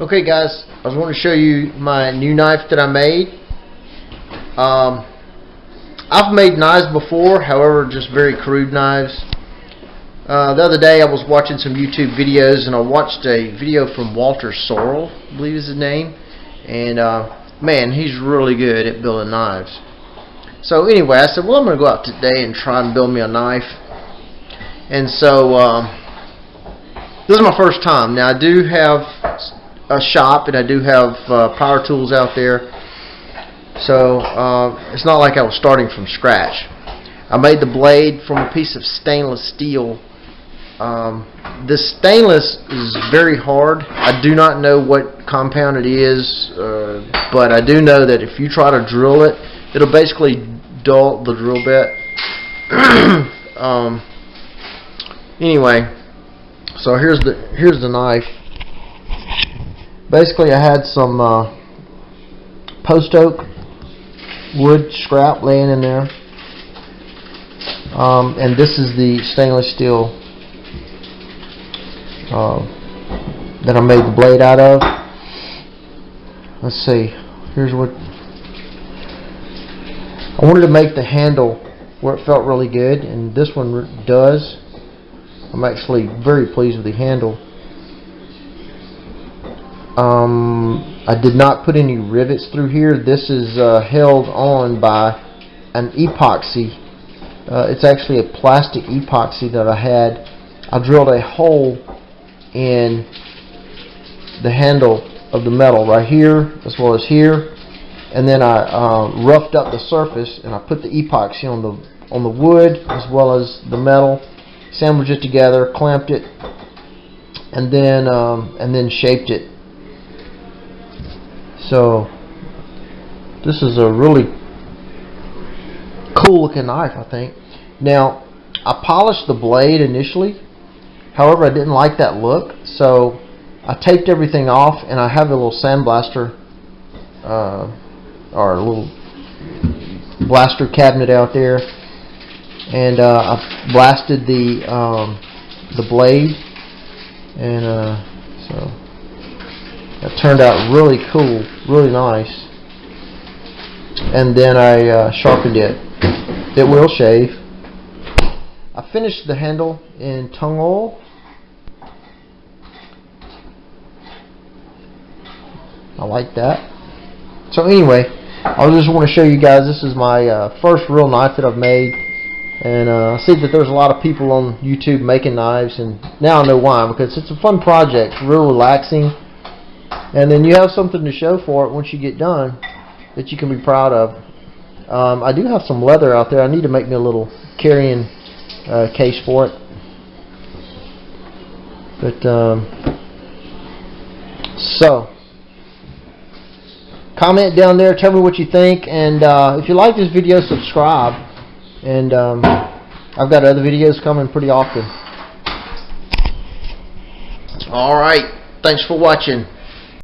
Okay guys, I was going to show you my new knife that I made. I've made knives before, however just very crude knives. The other day I was watching some YouTube videos and I watched a video from Walter Sorrell, I believe is his name, and man, he's really good at building knives. So anyway, I said, well, I'm going to go out today and try and build me a knife. And so this is my first time. Now I do have a shop and I do have power tools out there, so it's not like I was starting from scratch. I made the blade from a piece of stainless steel. This stainless is very hard. I do not know what compound it is, but I do know that if you try to drill it, it'll basically dull the drill bit. Anyway, so here's the knife. Basically, I had some post oak wood scrap laying in there, and this is the stainless steel that I made the blade out of. Let's see. Here's what I wanted to make the handle where it felt really good, and this one does. I'm actually very pleased with the handle. I did not put any rivets through here. This is held on by an epoxy. It's actually a plastic epoxy that I had. I drilled a hole in the handle of the metal right here as well as here, and then I roughed up the surface and I put the epoxy on the wood as well as the metal, sandwiched it together, clamped it, and then shaped it. So this is a really cool looking knife, I think. Now I polished the blade initially, however I didn't like that look, so I taped everything off, and I have a little sandblaster or a little blaster cabinet out there, and I blasted the blade, and so it turned out really cool, really nice. And then I sharpened it. It will shave. I finished the handle in tung oil. I like that. So anyway, I just want to show you guys, this is my first real knife that I've made, and I see that there's a lot of people on YouTube making knives, and now I know why, because it's a fun project, real relaxing, and then you have something to show for it once you get done that you can be proud of. I do have some leather out there. I need to make me a little carrying case for it, but so comment down there, tell me what you think, and if you like this video, subscribe, and I've got other videos coming pretty often. Alright, thanks for watching.